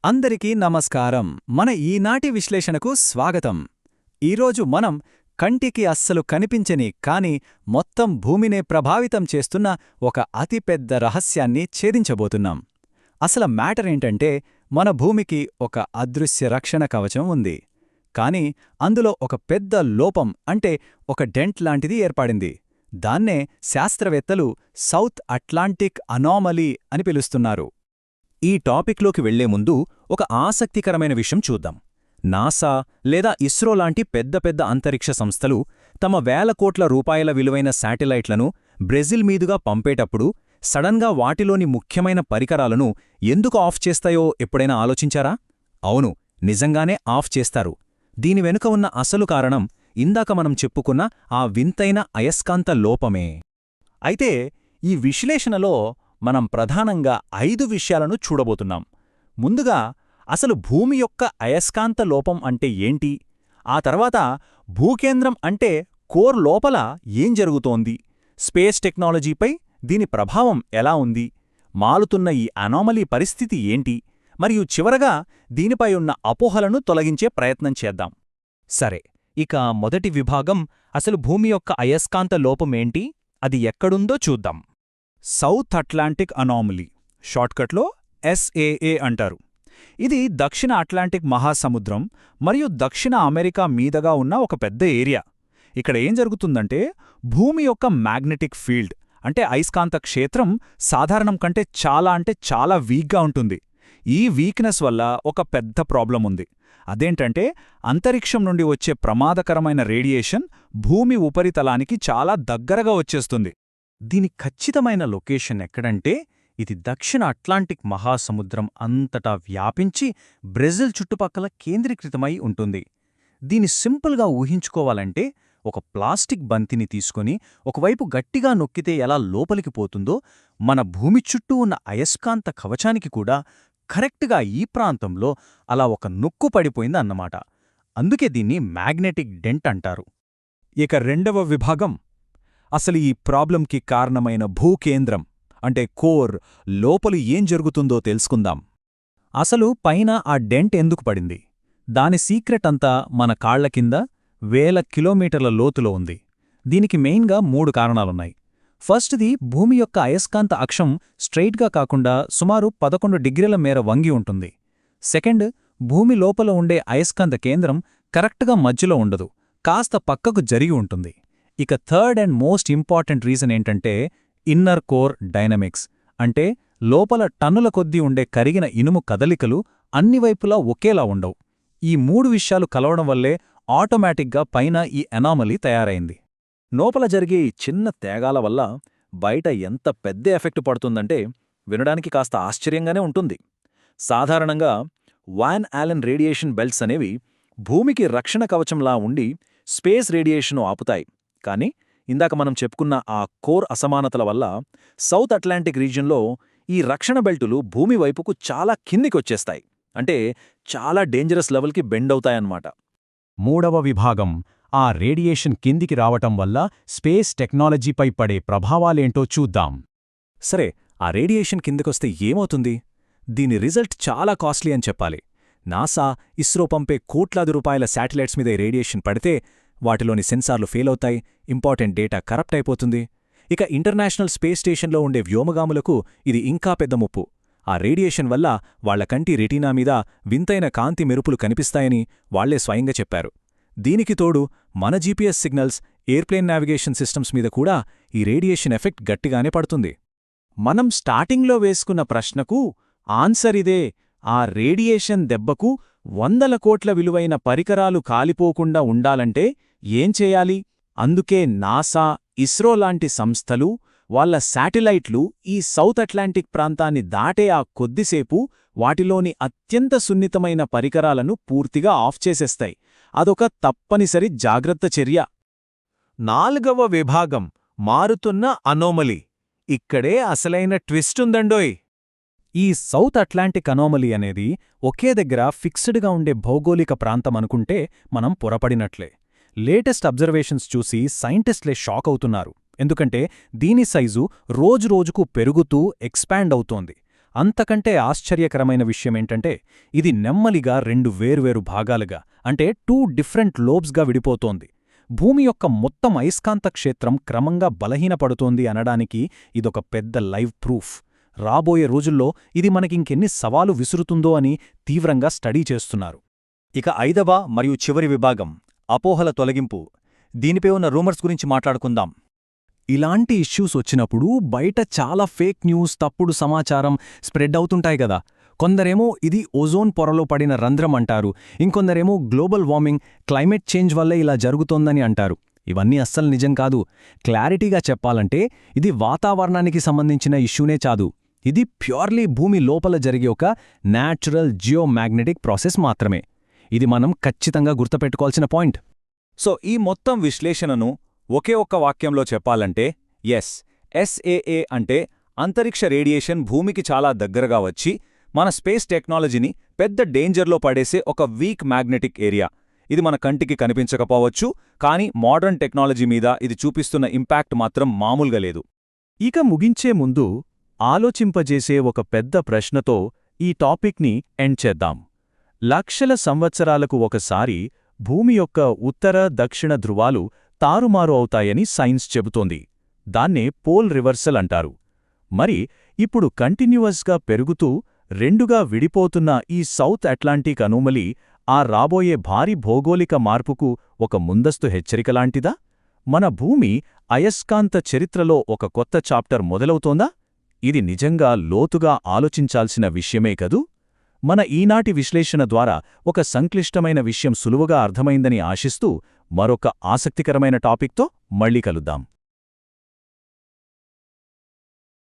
అందరికీ నమస్కారం. మన ఈనాటి విశ్లేషణకు స్వాగతం. ఈరోజు మనం కంటికి అస్సలు కనిపించని కాని మొత్తం భూమినే ప్రభావితం చేస్తున్న ఒక అతిపెద్ద రహస్యాన్ని ఛేదించబోతున్నాం. అసలు మ్యాటరేంటంటే మన భూమికి ఒక అదృశ్య రక్షణ కవచం ఉంది. కాని అందులో ఒక పెద్ద లోపం అంటే ఒక డెంట్ లాంటిది ఏర్పడింది. దాన్నే శాస్త్రవేత్తలు సౌత్ అట్లాంటిక్ అనామలీ అని పిలుస్తున్నారు. ఈ టాపిక్లోకి వెళ్లే ముందు ఒక ఆసక్తికరమైన విషయం చూద్దాం. నాసా లేదా ఇస్రో లాంటి పెద్ద పెద్ద అంతరిక్ష సంస్థలు తమ వేల కోట్ల రూపాయల విలువైన శాటిలైట్లను బ్రెజిల్ మీదుగా పంపేటప్పుడు సడన్గా వాటిలోని ముఖ్యమైన పరికరాలను ఎందుకు ఆఫ్ చేస్తాయో ఎప్పుడైనా ఆలోచించారా? అవును, నిజంగానే ఆఫ్ చేస్తారు. దీని వెనుక ఉన్న అసలు కారణం ఇందాక మనం చెప్పుకున్న ఆ వింతైన అయస్కాంత లోపమే. అయితే ఈ విశ్లేషణలో మనం ప్రధానంగా 5 విషయాలను చూడబోతున్నాం. ముందుగా అసలు భూమి యొక్క అయస్కాంత లోపం అంటే ఏంటి, ఆ తర్వాత భూకేంద్రం అంటే కోర్ లోపల ఏం జరుగుతోంది, స్పేస్ టెక్నాలజీపై దీని ప్రభావం ఎలా ఉంది, మాలుతున్న ఈ అనామలీ పరిస్థితి ఏంటి, మరియు చివరగా దీనిపై ఉన్న అపోహలను తొలగించే ప్రయత్నం చేద్దాం. సరే, ఇక మొదటి విభాగం అసలు భూమి యొక్క అయస్కాంత లోపమేంటి, అది ఎక్కడుందో చూద్దాం. సౌత్ అట్లాంటిక్ అనామలీ, షార్ట్కట్లో SAA అంటారు. ఇది దక్షిణ అట్లాంటిక్ మహాసముద్రం మరియు దక్షిణ అమెరికా మీదగా ఉన్న ఒక పెద్ద ఏరియా. ఇక్కడ ఏం జరుగుతుందంటే భూమి యొక్క మ్యాగ్నెటిక్ ఫీల్డ్ అంటే అయస్కాంత క్షేత్రం సాధారణం కంటే చాలా వీక్గా ఉంటుంది. ఈ వీక్నెస్ వల్ల ఒక పెద్ద ప్రాబ్లం ఉంది. అదేంటంటే అంతరిక్షం నుండి వచ్చే ప్రమాదకరమైన రేడియేషన్ భూమి ఉపరితలానికి చాలా దగ్గరగా వచ్చేస్తుంది. దీని ఖచ్చితమైన లొకేషన్ ఎక్కడంటే ఇది దక్షిణ అట్లాంటిక్ మహాసముద్రం అంతటా వ్యాపించి బ్రెజిల్ చుట్టుపక్కల కేంద్రీకృతమై ఉంటుంది. దీని సింపుల్గా ఊహించుకోవాలంటే ఒక ప్లాస్టిక్ బంతిని తీసుకొని ఒకవైపు గట్టిగా నొక్కితే ఎలా లోపలికి పోతుందో మన భూమి చుట్టూ ఉన్న అయస్కాంత కవచానికి కూడా కరెక్ట్గా ఈ ప్రాంతంలో అలా ఒక నొక్కు పడిపోయింది అన్నమాట. అందుకే దీన్ని మ్యాగ్నెటిక్ డెంట్ అంటారు. ఇక రెండవ విభాగం అసలు ఈ ప్రాబ్లంకి కారణమైన భూకేంద్రం అంటే కోర్ లోపలి ఏం జరుగుతుందో తెలుసుకుందాం. అసలు పైన ఆ డెంట్ ఎందుకు పడింది, దాని సీక్రెట్ అంతా మన కాళ్ల కింద వేల కిలోమీటర్ల లోతులో ఉంది. దీనికి మెయిన్గా 3 కారణాలున్నాయి. ఫస్ట్ది, భూమి యొక్క అయస్కాంత అక్షం స్ట్రెయిట్గా కాకుండా సుమారు 11 డిగ్రీల మేర వంగి ఉంటుంది. సెకండ్, భూమి లోపల ఉండే అయస్కాంత కేంద్రం కరెక్ట్గా మధ్యలో ఉండదు, కాస్త పక్కకు జరిగి ఉంటుంది. ఇక third and most important reason ఏంటంటే ఇన్నర్ కోర్ డైనమిక్స్, అంటే లోపల టన్నుల కొద్దీ ఉండే కరిగిన ఇనుము కదలికలు అన్ని వైపులా ఒకేలా ఉండవు. ఈ 3 విషయాలు కలవడం వల్లే ఆటోమేటిక్గా పైన ఈ అనామలీ తయారైంది. లోపల జరిగే ఈ చిన్న తేగాల వల్ల బయట ఎంత పెద్ద ఎఫెక్ట్ పడుతుందంటే వినడానికి కాస్త ఆశ్చర్యంగానే ఉంటుంది. సాధారణంగా వాన్ ఆలెన్ రేడియేషన్ బెల్ట్స్ అనేవి భూమికి రక్షణ కవచంలా ఉండి స్పేస్ రేడియేషను ఆపుతాయి. కానీ ఇందాక మనం చెప్పుకున్న ఆ కోర్ అసమానతల వల్ల సౌత్ అట్లాంటిక్ రీజియన్లో ఈ రక్షణ బెల్టులు భూమి వైపుకు చాలా కిందికొచ్చేస్తాయి. అంటే చాలా డేంజరస్ లెవెల్కి బెండ్ అవుతాయన్నమాట. మూడవ విభాగం, ఆ రేడియేషన్ కిందికి రావటం వల్ల స్పేస్ టెక్నాలజీపై పడే ప్రభావాలేంటో చూద్దాం. సరే, ఆ రేడియేషన్ కిందకొస్తే ఏమవుతుంది? దీని రిజల్ట్ చాలా కాస్ట్లీ అని చెప్పాలి. నాసా, ఇస్రో పంపే కోట్లాది రూపాయల శాటిలైట్స్ మీద రేడియేషన్ పడితే వాటిలోని సెన్సార్లు ఫెయిల్ అవుతాయి, ఇంపార్టెంట్ డేటా కరప్ట్ అయిపోతుంది. ఇక ఇంటర్నేషనల్ స్పేస్ స్టేషన్లో ఉండే వ్యోమగాములకు ఇది ఇంకా పెద్ద ముప్పు. ఆ రేడియేషన్ వల్ల వాళ్ల కంటి రెటీనా మీద వింతైన కాంతి మెరుపులు కనిపిస్తాయని వాళ్లే స్వయంగా చెప్పారు. దీనికి తోడు మన GPS signals, airplane navigation systems మీద కూడా ఈ రేడియేషన్ ఎఫెక్ట్ గట్టిగానే పడుతుంది. మనం స్టార్టింగ్లో వేసుకున్న ప్రశ్నకు ఆన్సర్ ఇదే. ఆ రేడియేషన్ దెబ్బకు 100 కోట్ల విలువైన పరికరాలు కాలిపోకుండా ఉండాలంటే ఏం చేయాలి? అందుకే నాసా, ఇస్రో లాంటి సంస్థలు వాళ్ళ శాటిలైట్లు ఈ సౌత్ అట్లాంటిక్ ప్రాంతాన్ని దాటే ఆ కొద్దిసేపు వాటిలోని అత్యంత సున్నితమైన పరికరాలను పూర్తిగా ఆఫ్ చేసేస్తాయి. అదొక తప్పనిసరి జాగ్రత్త చర్య. 4వ విభాగం, మారుతున్న అనోమలీ. ఇక్కడే అసలైన ట్విస్ట్ ఉందండోయ్. ఈ సౌత్ అట్లాంటిక్ అనామలీ అనేది ఒకే దగ్గర ఫిక్స్డ్గా ఉండే భౌగోళిక ప్రాంతమనుకుంటే మనం పొరపడినట్లే. లేటెస్ట్ అబ్జర్వేషన్స్ చూసి సైంటిస్ట్లే షాక్ అవుతున్నారు. ఎందుకంటే దీని సైజు రోజురోజుకు పెరుగుతూ ఎక్స్పాండ్ అవుతోంది. అంతకంటే ఆశ్చర్యకరమైన విషయమేంటంటే ఇది నెమ్మలిగా 2 వేర్వేరు భాగాలుగా అంటే 2 డిఫరెంట్ లోబ్స్గా విడిపోతోంది. భూమి యొక్క మొత్తం అయస్కాంత క్షేత్రం క్రమంగా బలహీనపడుతోంది అనడానికి ఇదొక పెద్ద లైవ్ ప్రూఫ్. రాబోయే రోజుల్లో ఇది మనకింకెన్ని సవాలు విసురుతుందో అని తీవ్రంగా స్టడీ చేస్తున్నారు. ఇక 5వ మరియు చివరి విభాగం అపోహల తొలగింపు. దీనిపై ఉన్న రూమర్స్ గురించి మాట్లాడుకుందాం. ఇలాంటి ఇష్యూస్ వచ్చినప్పుడు బయట చాలా ఫేక్ న్యూస్, తప్పుడు సమాచారం స్ప్రెడ్ అవుతుంటాయి కదా. కొందరేమో ఇది ఓజోన్ పొరలో పడిన రంధ్రం అంటారు, ఇంకొందరేమో గ్లోబల్ వార్మింగ్, క్లైమేట్ చేంజ్ వల్లే ఇలా జరుగుతోందని అంటారు. ఇవన్నీ అస్సలు నిజం కాదు. క్లారిటీగా చెప్పాలంటే ఇది వాతావరణానికి సంబంధించిన ఇష్యూనే కాదు. ఇది ప్యూర్లీ భూమి లోపల జరిగే ఒక న్యాచురల్ జియోమాగ్నెటిక్ ప్రాసెస్ మాత్రమే. ఇది మనం ఖచ్చితంగా గుర్తుపెట్టుకోవాల్సిన పాయింట్. సో ఈ మొత్తం విశ్లేషణను ఒకే ఒక్క వాక్యంలో చెప్పాలంటే ఎస్ఏఏ అంటే అంతరిక్ష రేడియేషన్ భూమికి చాలా దగ్గరగా వచ్చి మన స్పేస్ టెక్నాలజీని పెద్ద డేంజర్లో పడేసే ఒక వీక్ మ్యాగ్నెటిక్ ఏరియా. ఇది మన కంటికి కనిపించకపోవచ్చు, కానీ మోడర్న్ టెక్నాలజీ మీద ఇది చూపిస్తున్న ఇంపాక్ట్ మాత్రం మామూలుగా లేదు. ఇక ముగించే ముందు ఆలోచింపజేసే ఒక పెద్ద ప్రశ్నతో ఈ టాపిక్ని ఎండ్ చేద్దాం. లక్షల సంవత్సరాలకు ఒకసారి భూమి యొక్క ఉత్తర దక్షిణ ధృవాలు తారుమారు అవుతాయని సైన్స్ చెబుతోంది. దాన్నే పోల్ రివర్సల్ అంటారు. మరి ఇప్పుడు కంటిన్యూవస్గా పెరుగుతూ రెండుగా విడిపోతున్న ఈ సౌత్ అట్లాంటిక్ అనూమలీ ఆ రాబోయే భారీ భౌగోళిక మార్పుకు ఒక ముందస్తు హెచ్చరికలాంటిదా? మన భూమి అయస్కాంత చరిత్రలో ఒక కొత్త చాప్టర్ మొదలవుతోందా? ఇది నిజంగా లోతుగా ఆలోచించాల్సిన విషయమే కదూ? మన ఈనాటి విశ్లేషణ ద్వారా ఒక సంక్లిష్టమైన విషయం సులువుగా అర్థమైందని ఆశిస్తూ మరొక ఆసక్తికరమైన టాపిక్తో మళ్ళీ కలుద్దాం.